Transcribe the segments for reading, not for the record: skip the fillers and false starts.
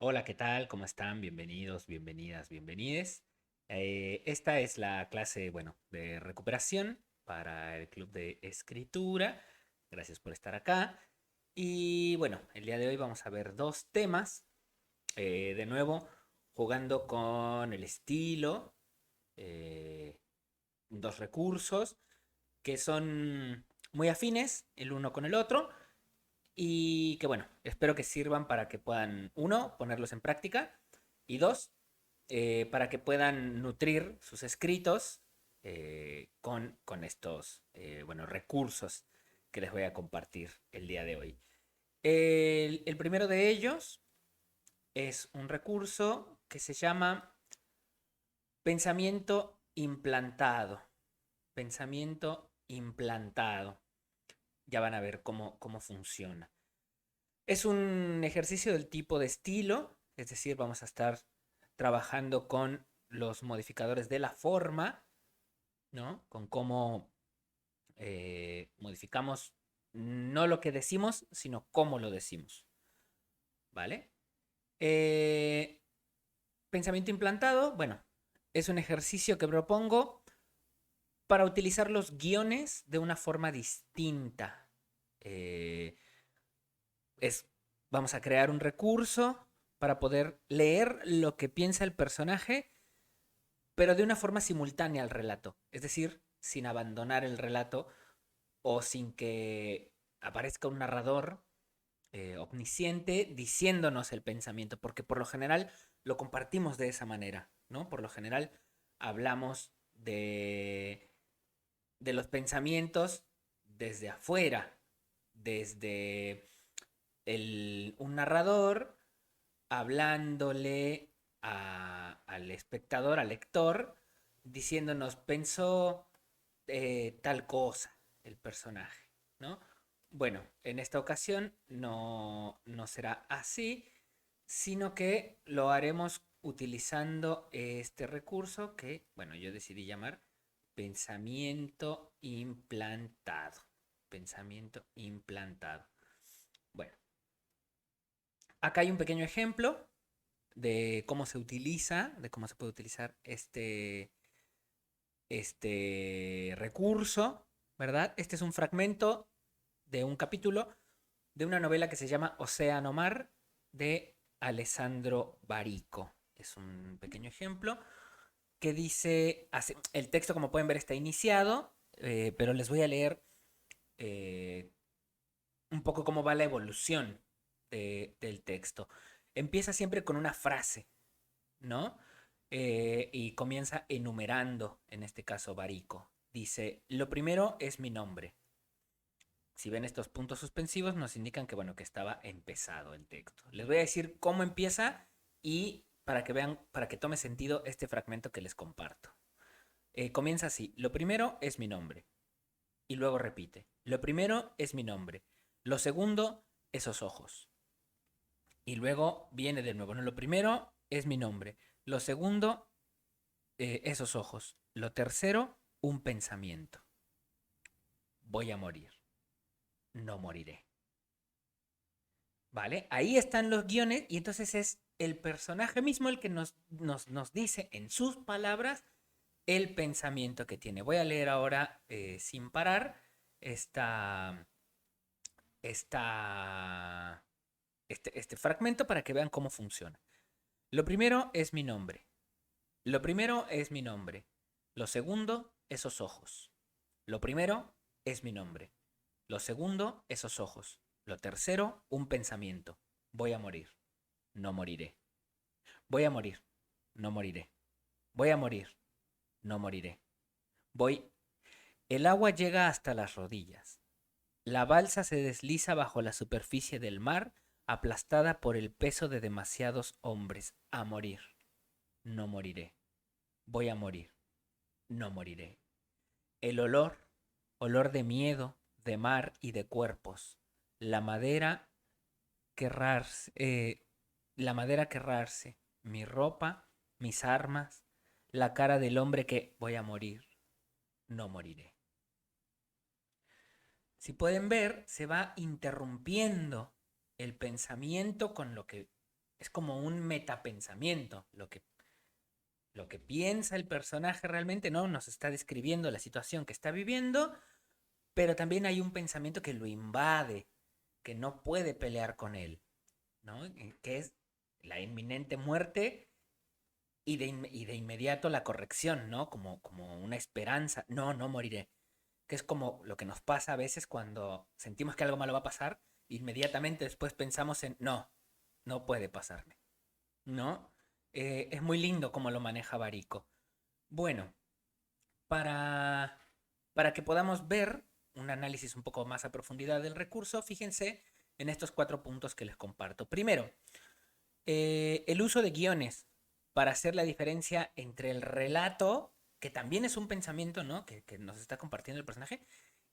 Hola, ¿qué tal? ¿Cómo están? Bienvenidos, bienvenidas, bienvenides. Esta es la clase, bueno, de recuperación para el Club de Escritura. Gracias por estar acá. Y bueno, el día de hoy vamos a ver dos temas. De nuevo, jugando con el estilo, eh, dos recursos que son muy afines el uno con el otro y que bueno, espero que sirvan para que puedan, uno, ponerlos en práctica y dos, para que puedan nutrir sus escritos con estos bueno, recursos que les voy a compartir el día de hoy. El primero de ellos es un recurso que se llama pensamiento implantado. Pensamiento implantado. Ya van a ver cómo funciona. Es un ejercicio del tipo de estilo, es decir, vamos a estar trabajando con los modificadores de la forma, ¿no? Con cómo modificamos no lo que decimos, sino cómo lo decimos, ¿vale? Eh, Pensamiento implantado, bueno, es un ejercicio que propongo para utilizar los guiones de una forma distinta. Eh, es, Vamos a crear un recurso para poder leer lo que piensa el personaje, pero de una forma simultánea al relato. Es decir, sin abandonar el relato o sin que aparezca un narrador omnisciente diciéndonos el pensamiento, porque por lo general lo compartimos de esa manera, ¿no? Por lo general hablamos de los pensamientos desde afuera, desde un narrador hablándole al espectador, al lector, diciéndonos, pensó tal cosa el personaje, ¿no? Bueno, en esta ocasión no será así, sino que lo haremos utilizando este recurso que, bueno, yo decidí llamar pensamiento implantado. Pensamiento implantado. Bueno, acá hay un pequeño ejemplo de cómo se utiliza, de cómo se puede utilizar este recurso, ¿verdad? Este es un fragmento de un capítulo de una novela que se llama Océano Mar de Alessandro Barico. Es un pequeño ejemplo que dice, el texto como pueden ver está iniciado, pero les voy a leer eh, un poco cómo va la evolución del texto. Empieza siempre con una frase, ¿no? Y comienza enumerando, en este caso, Barico. Dice, lo primero es mi nombre. Si ven estos puntos suspensivos, nos indican que, bueno, que estaba empezado el texto. Les voy a decir cómo empieza y para que vean, para que tome sentido este fragmento que les comparto. Comienza así, lo primero es mi nombre. Y luego repite, lo primero es mi nombre. Lo segundo, esos ojos. Y luego viene de nuevo, ¿no? Lo primero es mi nombre. Lo segundo, esos ojos. Lo tercero, un pensamiento. Voy a morir. No moriré. ¿Vale? Ahí están los guiones y entonces es el personaje mismo el que nos dice en sus palabras el pensamiento que tiene. Voy a leer ahora sin parar esta, esta, este fragmento para que vean cómo funciona. Lo primero es mi nombre. Lo primero es mi nombre. Lo segundo, esos ojos. Lo primero es mi nombre. Lo segundo, esos ojos. Lo tercero, un pensamiento. Voy a morir. No moriré. Voy a morir. No moriré. Voy a morir. No moriré. Voy. El agua llega hasta las rodillas. La balsa se desliza bajo la superficie del mar, aplastada por el peso de demasiados hombres. A morir. No moriré. Voy a morir. No moriré. El olor, olor de miedo, de mar y de cuerpos. La madera querrarse, la madera querrarse, mi ropa, mis armas, la cara del hombre que voy a morir, no moriré. Si pueden ver, se va interrumpiendo el pensamiento con lo que Es como un metapensamiento. Lo que piensa el personaje realmente, ¿no? Nos está describiendo la situación que está viviendo, pero también hay un pensamiento que lo invade, que no puede pelear con él, ¿no? Que es la inminente muerte y de inmediato la corrección, ¿no? Como una esperanza. No, no moriré. Que es como lo que nos pasa a veces cuando sentimos que algo malo va a pasar, inmediatamente después pensamos en, no, no puede pasarme, ¿no? Es muy lindo cómo lo maneja Barico. Bueno, para, para que podamos ver un análisis un poco más a profundidad del recurso, fíjense en estos 4 puntos que les comparto. Primero, el uso de guiones para hacer la diferencia entre el relato, que también es un pensamiento, ¿no? Que nos está compartiendo el personaje,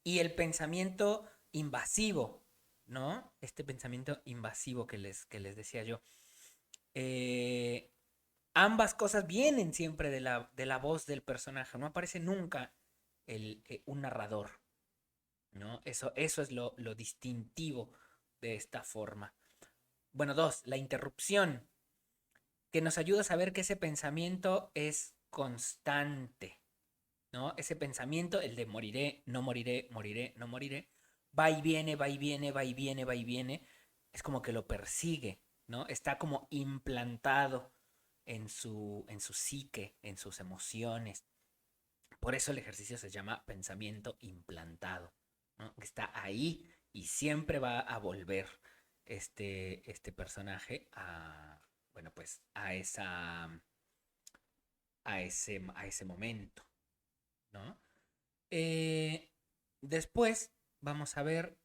y el pensamiento invasivo, ¿no? Este pensamiento invasivo que les decía yo. Eh, Ambas cosas vienen siempre de la voz del personaje, no aparece nunca un narrador, ¿no? Eso es lo distintivo de esta forma. Bueno, dos, la interrupción, que nos ayuda a saber que ese pensamiento es constante, ¿no? Ese pensamiento, el de moriré, no moriré, moriré, no moriré, va y viene, va y viene, va y viene, va y viene, es como que lo persigue, ¿no? Está como implantado en su psique, en sus emociones. Por eso el ejercicio se llama pensamiento implantado, ¿no? Está ahí y siempre va a volver este personaje bueno, pues a ese momento, ¿no? Eh, Después vamos a ver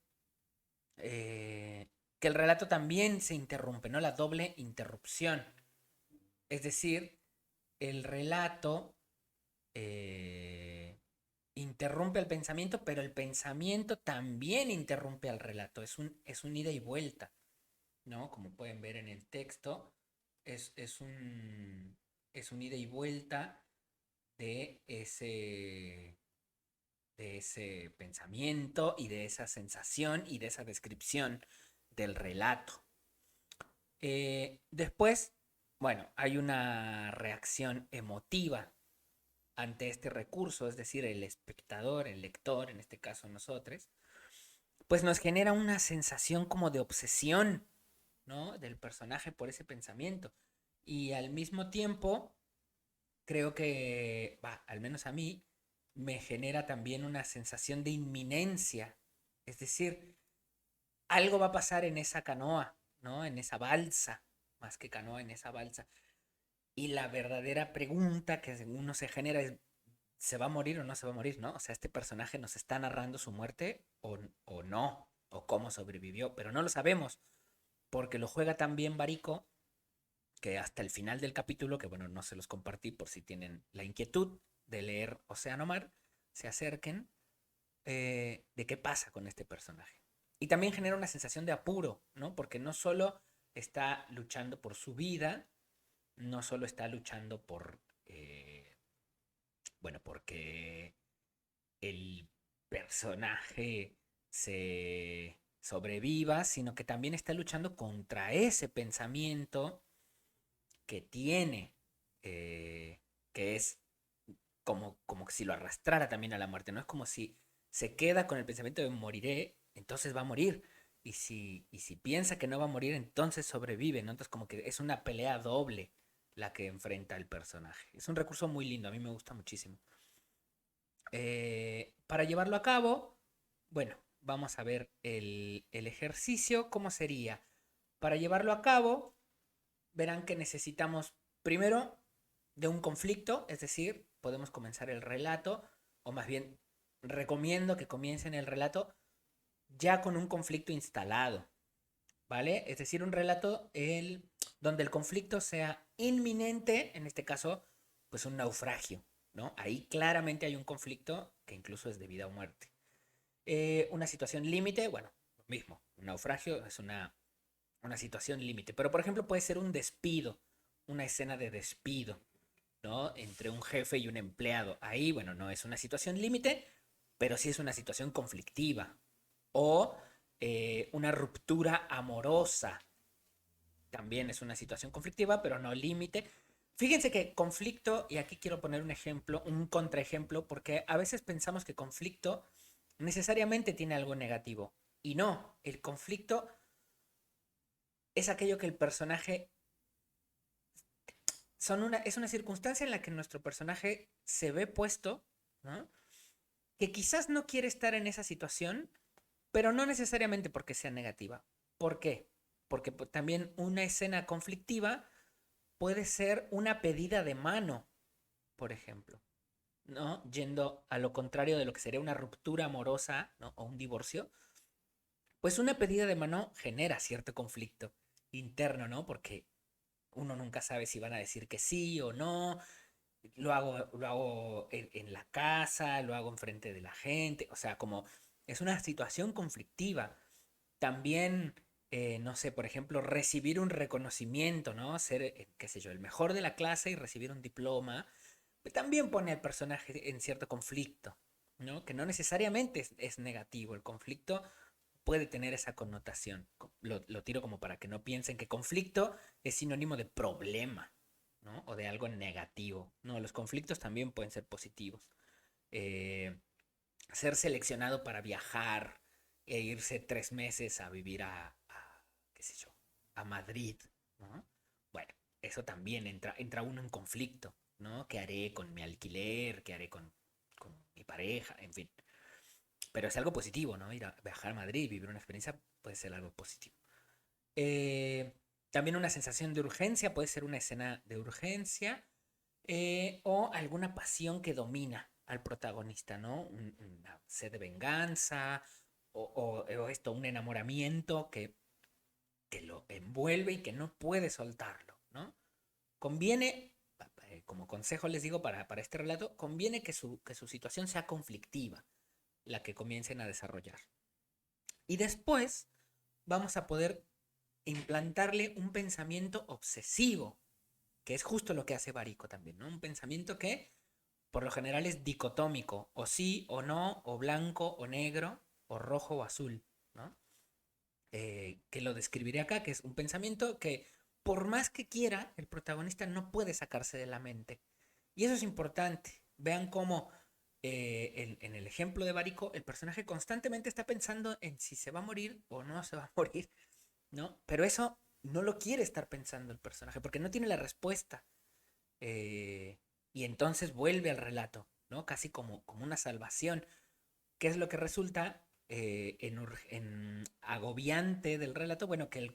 que el relato también se interrumpe, ¿no? La doble interrupción. Es decir, el relato eh, interrumpe el pensamiento, pero el pensamiento también interrumpe al relato. Es un ida y vuelta, ¿no? Como pueden ver en el texto, es un ida y vuelta de ese pensamiento y de esa sensación y de esa descripción del relato. Después, bueno, hay una reacción emotiva ante este recurso, es decir, el espectador, el lector, en este caso nosotros, pues nos genera una sensación como de obsesión, ¿no? Del personaje por ese pensamiento. Y al mismo tiempo, creo que, al menos a mí, me genera también una sensación de inminencia. Es decir, algo va a pasar en esa canoa, ¿no? En esa balsa, más que canoa, en esa balsa. Y la verdadera pregunta que uno se genera es, ¿se va a morir o no se va a morir, no? O sea, este personaje nos está narrando su muerte o no, o cómo sobrevivió, pero no lo sabemos, porque lo juega tan bien Barico que hasta el final del capítulo, que bueno, no se los compartí por si tienen la inquietud de leer Océano Mar, se acerquen de qué pasa con este personaje. Y también genera una sensación de apuro, ¿no? Porque no solo está luchando por su vida, no solo está luchando bueno, porque el personaje se sobreviva, sino que también está luchando contra ese pensamiento que tiene, que es como si lo arrastrara también a la muerte, ¿no? Es como si se queda con el pensamiento de moriré, entonces va a morir. Y si piensa que no va a morir, entonces sobrevive, ¿no? Entonces como que es una pelea doble la que enfrenta el personaje. Es un recurso muy lindo, a mí me gusta muchísimo. Para llevarlo a cabo, bueno, vamos a ver el ejercicio, ¿cómo sería? Para llevarlo a cabo, verán que necesitamos primero de un conflicto, es decir, podemos comenzar el relato, o más bien recomiendo que comiencen el relato ya con un conflicto instalado, ¿vale? Es decir, un relato donde el conflicto sea inminente, en este caso, pues un naufragio, ¿no? Ahí claramente hay un conflicto que incluso es de vida o muerte. Una situación límite, bueno, lo mismo, un naufragio es una situación límite, pero por ejemplo puede ser un despido, una escena de despido, ¿no? Entre un jefe y un empleado. Ahí, bueno, no es una situación límite, pero sí es una situación conflictiva. O una ruptura amorosa, también es una situación conflictiva, pero no límite. Fíjense que conflicto, y aquí quiero poner un ejemplo, un contraejemplo, porque a veces pensamos que conflicto necesariamente tiene algo negativo. Y no, el conflicto es aquello que el personaje es una circunstancia en la que nuestro personaje se ve puesto, ¿no? Que quizás no quiere estar en esa situación, pero no necesariamente porque sea negativa. ¿Por qué? Porque también una escena conflictiva puede ser una pedida de mano, por ejemplo, ¿no? Yendo a lo contrario de lo que sería una ruptura amorosa, ¿no? O un divorcio, pues una pedida de mano genera cierto conflicto interno, ¿no? Porque uno nunca sabe si van a decir que sí o no. Lo hago en la casa, lo hago enfrente de la gente. O sea, como es una situación conflictiva. También, no sé, por ejemplo, recibir un reconocimiento, ¿no? Ser, qué sé yo, el mejor de la clase y recibir un diploma, pues también pone al personaje en cierto conflicto, ¿no? Que no necesariamente es negativo. El conflicto puede tener esa connotación. Lo tiro como para que no piensen que conflicto es sinónimo de problema, ¿no? O de algo negativo. No, los conflictos también pueden ser positivos. Eh, Ser seleccionado para viajar e irse 3 meses a vivir qué sé yo, a Madrid, ¿no? Bueno, eso también entra uno en conflicto, ¿no? ¿Qué haré con mi alquiler? ¿Qué haré con mi pareja? En fin. Pero es algo positivo, ¿no? Ir a viajar a Madrid, vivir una experiencia puede ser algo positivo. Eh, También una sensación de urgencia, puede ser una escena de urgencia o alguna pasión que domina al protagonista, ¿no? Una sed de venganza o esto, un enamoramiento que lo envuelve y que no puede soltarlo, ¿no? Conviene, como consejo les digo para este relato, conviene que su situación sea conflictiva, la que comiencen a desarrollar. Y después vamos a poder implantarle un pensamiento obsesivo, que es justo lo que hace Barico también, ¿no? Un pensamiento que por lo general es dicotómico, o sí o no, o blanco o negro, o rojo o azul, ¿no? Que lo describiré acá, que es un pensamiento que por más que quiera, el protagonista no puede sacarse de la mente. Y eso es importante. Vean cómo en el ejemplo de Barico, el personaje constantemente está pensando en si se va a morir o no se va a morir, ¿no? Pero eso no lo quiere estar pensando el personaje, porque no tiene la respuesta. Y entonces vuelve al relato, ¿no? Casi como una salvación. ¿Qué es lo que resulta en agobiante del relato? Bueno, que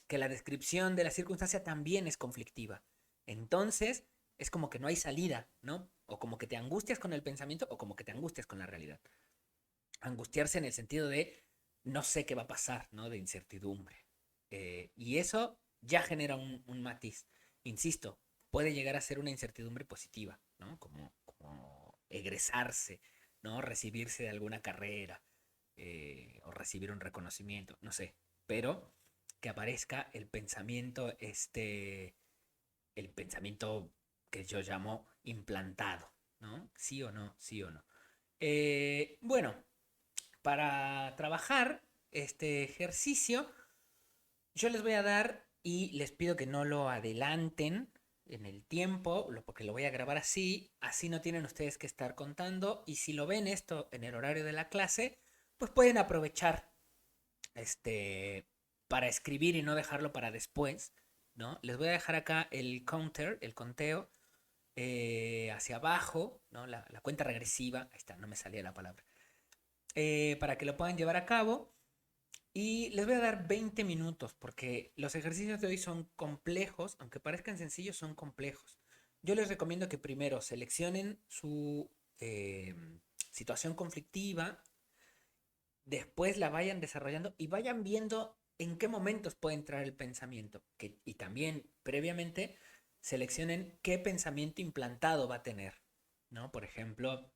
la descripción de la circunstancia también es conflictiva. Entonces, es como que no hay salida, ¿no? O como que te angustias con el pensamiento o como que te angustias con la realidad. Angustiarse en el sentido de no sé qué va a pasar, ¿no? De incertidumbre. Y eso ya genera un matiz. Insisto, puede llegar a ser una incertidumbre positiva, ¿no? Como egresarse, ¿no? Recibirse de alguna carrera o recibir un reconocimiento, no sé. Pero que aparezca el pensamiento que yo llamo implantado, ¿no? Sí o no, sí o no. Bueno, para trabajar este ejercicio, yo les voy a dar y les pido que no lo adelanten en el tiempo, porque lo voy a grabar así no tienen ustedes que estar contando y si lo ven esto en el horario de la clase, pues pueden aprovechar este para escribir y no dejarlo para después, ¿no? Les voy a dejar acá el counter, el conteo, hacia abajo, ¿no? La cuenta regresiva, ahí está, no me salía la palabra, para que lo puedan llevar a cabo. Y les voy a dar 20 minutos porque los ejercicios de hoy son complejos, aunque parezcan sencillos, son complejos. Yo les recomiendo que primero seleccionen su situación conflictiva, después la vayan desarrollando y vayan viendo en qué momentos puede entrar el pensamiento. Y también previamente seleccionen qué pensamiento implantado va a tener, ¿no? Por ejemplo,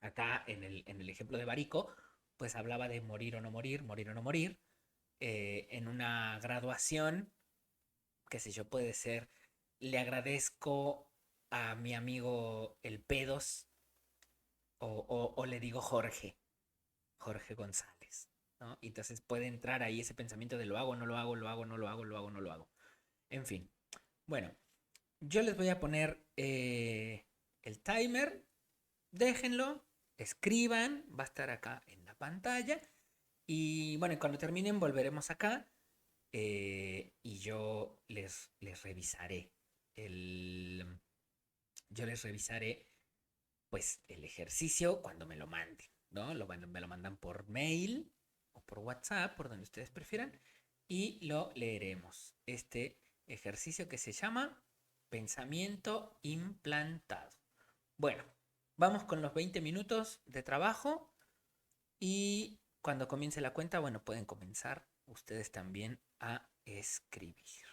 acá en el ejemplo de Barico, pues hablaba de morir o no morir. En una graduación, qué sé yo, puede ser, le agradezco a mi amigo el Pedos o le digo Jorge González, ¿no? Y entonces puede entrar ahí ese pensamiento de lo hago, no lo hago, lo hago, no lo hago, lo hago, no lo hago. En fin. Bueno, yo les voy a poner el timer. Déjenlo, escriban, va a estar acá en la pantalla. Y bueno, cuando terminen volveremos acá y yo les revisaré el, yo les revisaré pues el ejercicio cuando me lo manden, ¿no? Me lo mandan por mail o por WhatsApp, por donde ustedes prefieran, y lo leeremos. Este ejercicio que se llama pensamiento implantado. Bueno, vamos con los 20 minutos de trabajo y cuando comience la cuenta, bueno, pueden comenzar ustedes también a escribir.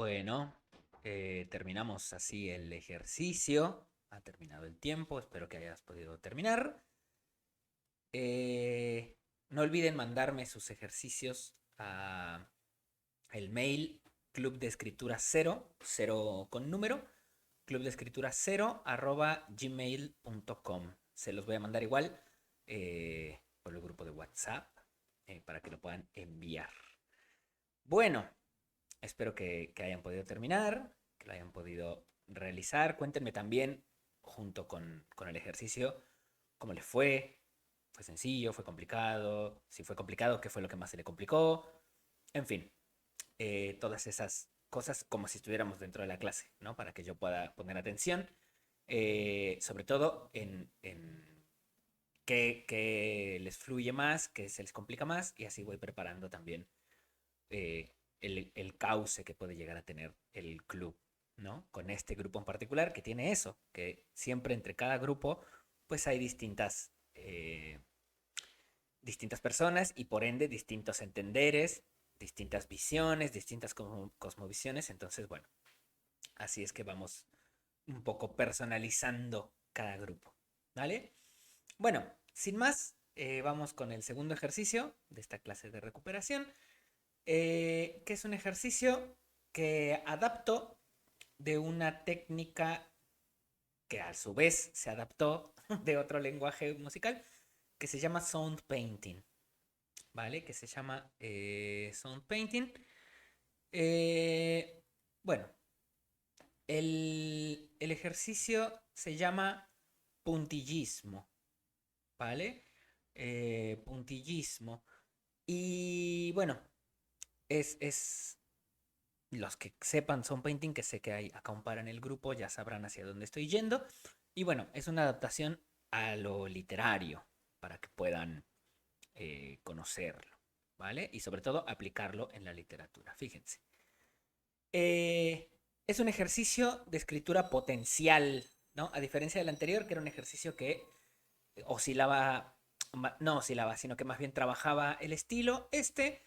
Bueno, terminamos así el ejercicio. Ha terminado el tiempo, espero que hayas podido terminar. No olviden mandarme sus ejercicios a el mail club de escritura 0, 0 con número, club de escritura 0 arroba gmail.com. Se los voy a mandar igual por el grupo de WhatsApp para que lo puedan enviar. Bueno, espero que hayan podido terminar, que lo hayan podido realizar. Cuéntenme también, junto con el ejercicio, cómo les fue. ¿Fue sencillo? ¿Fue complicado? Si fue complicado, ¿qué fue lo que más se le complicó? En fin, todas esas cosas como si estuviéramos dentro de la clase, ¿no? Para que yo pueda poner atención, sobre todo en qué les fluye más, qué se les complica más, y así voy preparando también el cauce que puede llegar a tener el club, ¿no? Con este grupo en particular que tiene eso, que siempre entre cada grupo pues hay distintas personas y por ende distintos entenderes, distintas visiones, distintas cosmovisiones. Entonces, bueno, así es que vamos un poco personalizando cada grupo, ¿vale? Bueno, sin más, vamos con el segundo ejercicio de esta clase de recuperación, que es un ejercicio que adapto de una técnica que a su vez se adaptó de otro lenguaje musical que se llama sound painting, ¿vale? Que se llama sound painting. Eh, bueno, el ejercicio se llama puntillismo, ¿vale? Puntillismo. Y bueno, es los que sepan son painting, que sé que hay acá un par en el grupo, ya sabrán hacia dónde estoy yendo. Y bueno, es una adaptación a lo literario para que puedan conocerlo, ¿vale? Y sobre todo aplicarlo en la literatura. Fíjense. Eh, es un ejercicio de escritura potencial, ¿no? A diferencia del anterior, que era un ejercicio que oscilaba, no oscilaba, sino que más bien trabajaba el estilo. Este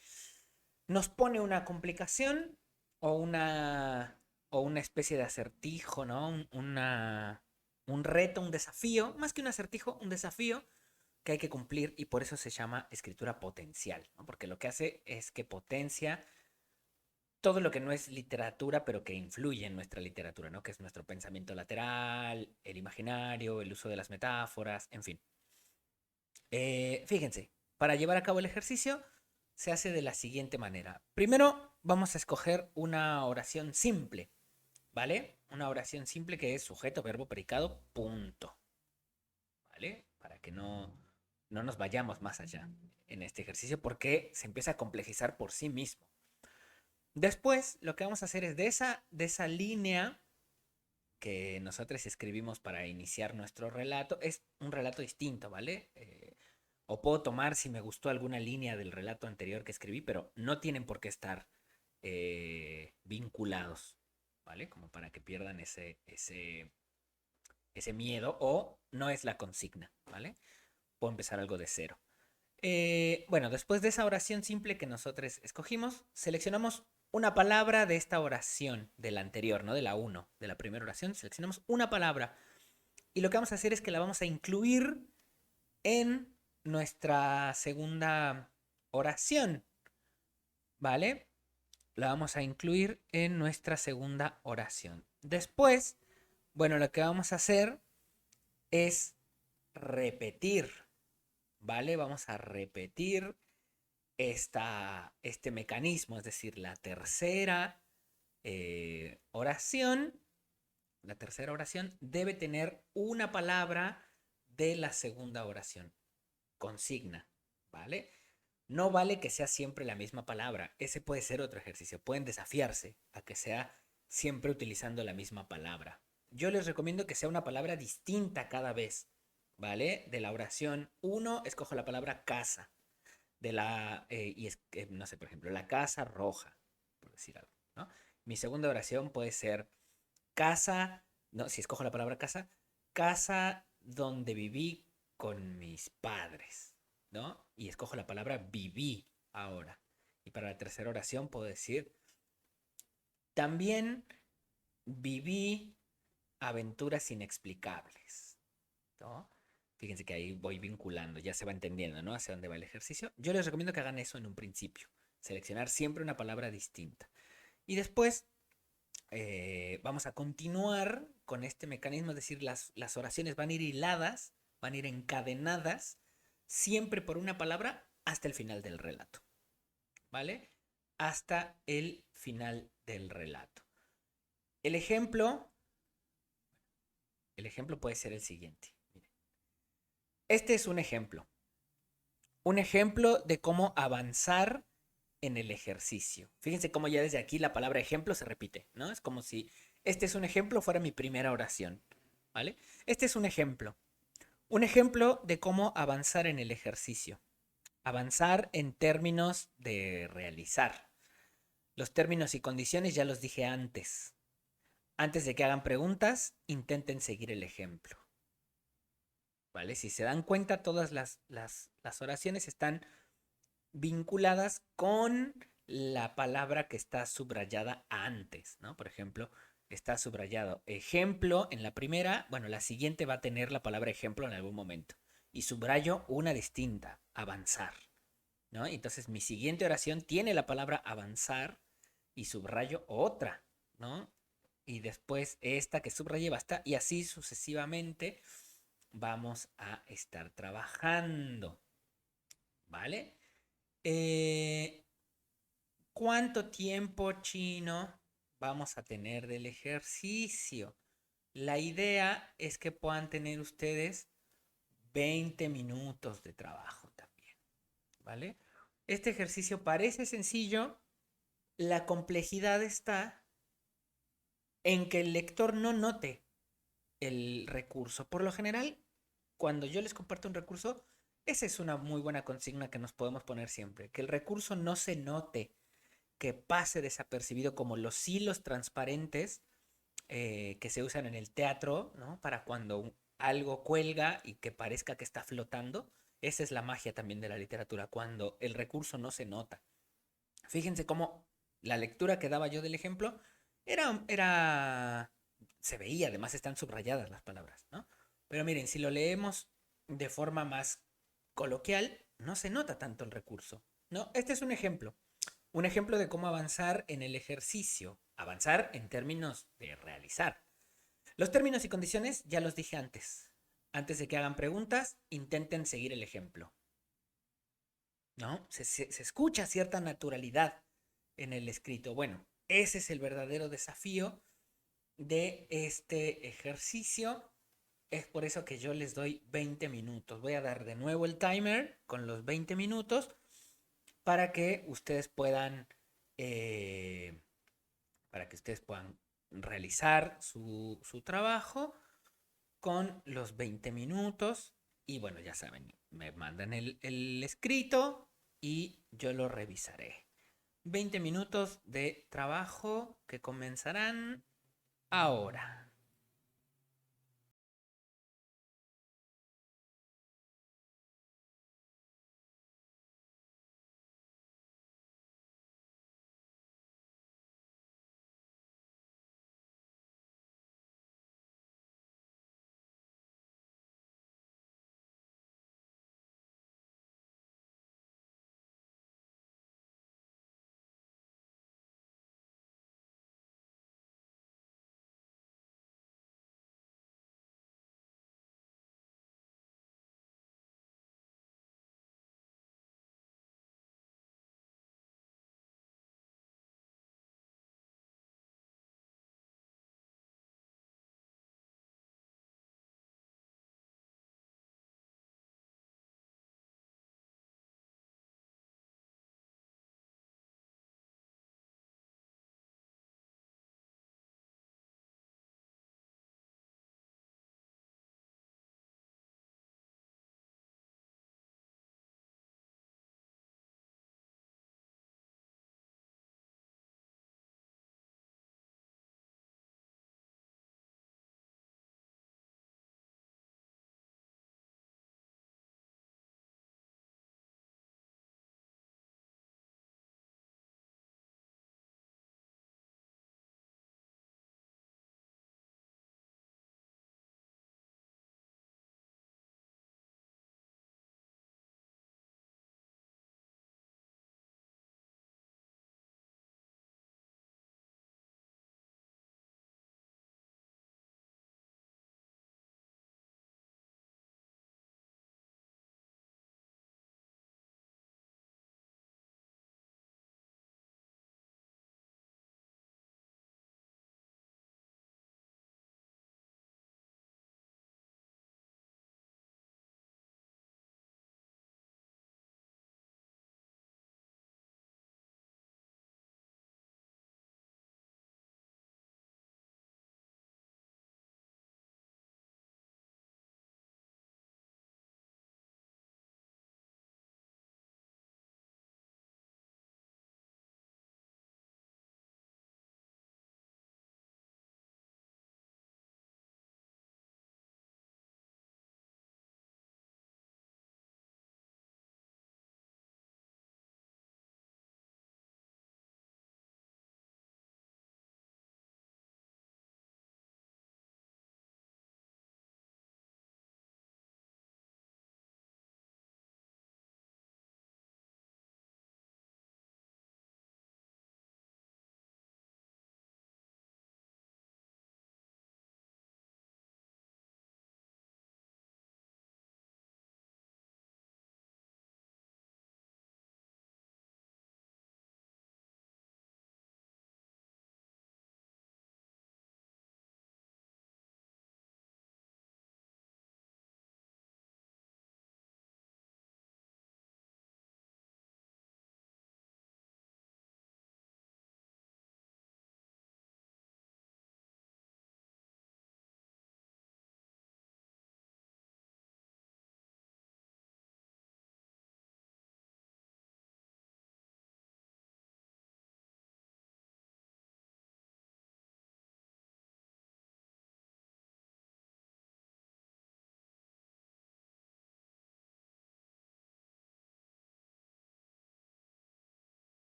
nos pone una complicación o una especie de acertijo, ¿no? Un reto, un desafío, más que un acertijo, un desafío que hay que cumplir y por eso se llama escritura potencial, ¿no? Porque lo que hace es que potencia todo lo que no es literatura, pero que influye en nuestra literatura, ¿no? Que es nuestro pensamiento lateral, el imaginario, el uso de las metáforas, en fin. Fíjense, para llevar a cabo el ejercicio se hace de la siguiente manera. Primero vamos a escoger una oración simple, ¿vale? Una oración simple que es sujeto, verbo, predicado, punto, ¿vale? Para que no nos vayamos más allá en este ejercicio porque se empieza a complejizar por sí mismo. Después, lo que vamos a hacer es de esa línea que nosotros escribimos para iniciar nuestro relato, es un relato distinto, ¿vale? O puedo tomar si me gustó alguna línea del relato anterior que escribí, pero no tienen por qué estar vinculados, ¿vale? Como para que pierdan ese miedo o no es la consigna, ¿vale? Puedo empezar algo de cero. Bueno, después de esa oración simple que nosotros escogimos, seleccionamos una palabra de esta oración, de la anterior, ¿no? De la uno, de la primera oración, seleccionamos una palabra y lo que vamos a hacer es que la vamos a incluir en nuestra segunda oración, ¿vale? La vamos a incluir en nuestra segunda oración. Después, bueno, lo que vamos a hacer es repetir, ¿vale? Vamos a repetir este mecanismo, es decir, oración, la tercera oración debe tener una palabra de la segunda oración, consigna, ¿vale? No vale que sea siempre la misma palabra, ese puede ser otro ejercicio, pueden desafiarse a que sea siempre utilizando la misma palabra. Yo les recomiendo que sea una palabra distinta cada vez, ¿vale? De la oración uno escojo la palabra casa, no sé, por ejemplo, la casa roja, por decir algo, ¿no? Mi segunda oración puede ser casa, no, si escojo la palabra casa, casa donde viví con mis padres, ¿no? Y escojo la palabra viví ahora. Y para la tercera oración puedo decir También viví aventuras inexplicables, ¿no? Fíjense que ahí voy vinculando, ya se va entendiendo, ¿no? Hacia dónde va el ejercicio. Yo les recomiendo que hagan eso en un principio, seleccionar siempre una palabra distinta. Y después vamos a continuar con este mecanismo, es decir, las oraciones van a ir hiladas, van a ir encadenadas, siempre por una palabra hasta el final del relato, ¿vale? Hasta el final del relato. El ejemplo, el ejemplo puede ser el siguiente. Este es un ejemplo de cómo avanzar en el ejercicio. Fíjense cómo ya desde aquí la palabra ejemplo se repite, ¿no? Es como si este es un ejemplo fuera mi primera oración, ¿vale? Este es un ejemplo. Un ejemplo de cómo avanzar en el ejercicio. Avanzar en términos de realizar. Los términos y condiciones ya los dije antes. Antes de que hagan preguntas, intenten seguir el ejemplo. ¿Vale? Si se dan cuenta, todas las oraciones están vinculadas con la palabra que está subrayada antes, ¿no? Por ejemplo, está subrayado ejemplo en la primera, bueno, la siguiente va a tener la palabra ejemplo en algún momento. Y subrayo una distinta, avanzar, ¿no? Entonces mi siguiente oración tiene la palabra avanzar y subrayo otra, ¿no? Y después esta que subrayé basta y así sucesivamente vamos a estar trabajando, ¿vale? Eh, ¿Cuánto tiempo chino vamos a tener del ejercicio? La idea es que puedan tener ustedes 20 minutos de trabajo también, ¿vale? Este ejercicio parece sencillo, la complejidad está en que el lector no note el recurso. Por lo general, cuando yo les comparto un recurso, esa es una muy buena consigna que nos podemos poner siempre, que el recurso no se note, que pase desapercibido como los hilos transparentes que se usan en el teatro, ¿no? Para cuando algo cuelga y que parezca que está flotando. Esa es la magia también de la literatura, cuando el recurso no se nota. Fíjense cómo la lectura que daba yo del ejemplo se veía, además están subrayadas las palabras, ¿no? Pero miren, si lo leemos de forma más coloquial, no se nota tanto el recurso, ¿no? Este es un ejemplo de cómo avanzar en el ejercicio, avanzar en términos de realizar. Los términos y condiciones ya los dije antes. Antes de que hagan preguntas, intenten seguir el ejemplo. ¿No? Se escucha cierta naturalidad en el escrito. Bueno, ese es el verdadero desafío de este ejercicio. Es por eso que yo les doy 20 minutos. Voy a dar de nuevo el timer con los 20 minutos para que ustedes puedan, eh, para que ustedes puedan realizar su trabajo con los 20 minutos. Y bueno, ya saben, me mandan el escrito y yo lo revisaré. 20 minutos de trabajo que comenzarán ahora.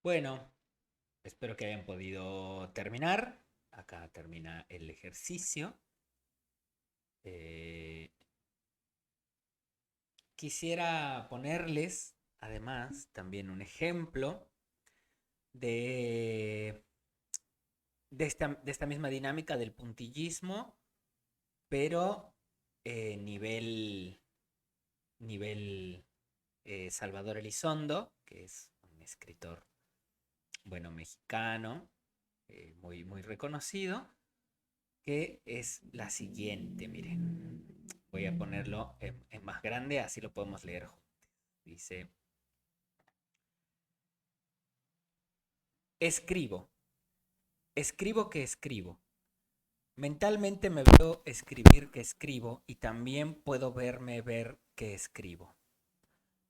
Bueno, espero que hayan podido terminar. Acá termina el ejercicio. Eh, Quisiera ponerles, además, también un ejemplo de, de esta misma dinámica del puntillismo, pero nivel Salvador Elizondo, que es un escritor, bueno, mexicano, muy, muy reconocido, que es la siguiente, miren. Voy a ponerlo en más grande, así lo podemos leer juntos. Dice, escribo, escribo que escribo. Mentalmente me veo escribir que escribo y también puedo verme ver que escribo.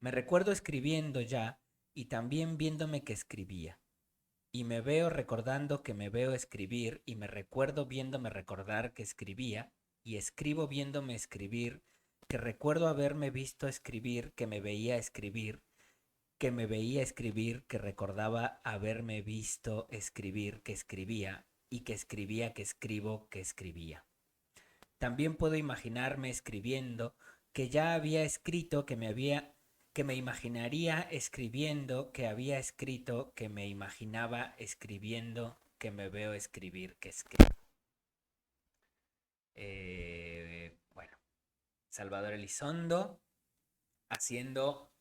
Me recuerdo escribiendo ya y también viéndome que escribía. Y me veo recordando que me veo escribir y me recuerdo viéndome recordar que escribía y escribo viéndome escribir, que recuerdo haberme visto escribir, que me veía escribir, que me veía escribir, que recordaba haberme visto escribir, que escribía y que escribía, que escribo, que escribía. También puedo imaginarme escribiendo, que ya había escrito, que me imaginaría escribiendo, que había escrito, que me imaginaba escribiendo, que me veo escribir, que escribo. Bueno, Salvador Elizondo haciendo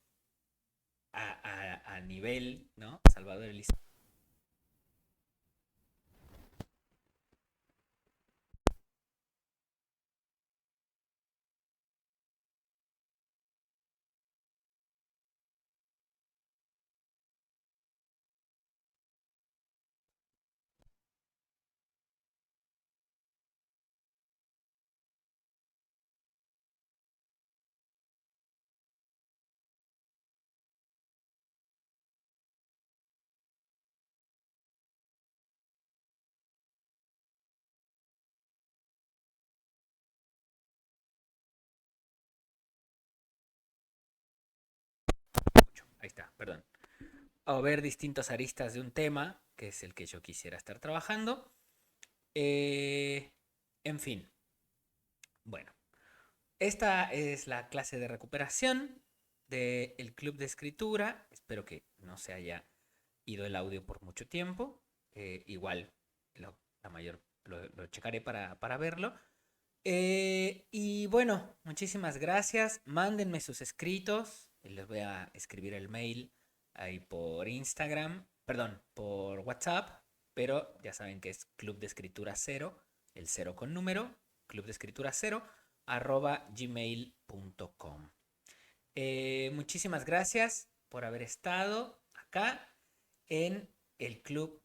a nivel, ¿no? Salvador Elizondo. Ahí está, perdón. O ver distintas aristas de un tema, que es el que yo quisiera estar trabajando. Eh, en fin, bueno, esta es la clase de recuperación del club de escritura. Espero que no se haya ido el audio por mucho tiempo. Igual la mayor lo checaré para verlo. Y bueno, muchísimas gracias. Mándenme sus escritos. Les voy a escribir el mail ahí por Instagram, perdón, por WhatsApp. Pero ya saben que es Club de Escritura Cero, el cero con número, Club de Escritura Cero, @gmail.com. Muchísimas gracias por haber estado acá en el Club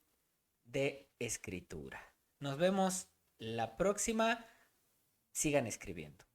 de Escritura. Nos vemos la próxima. Sigan escribiendo.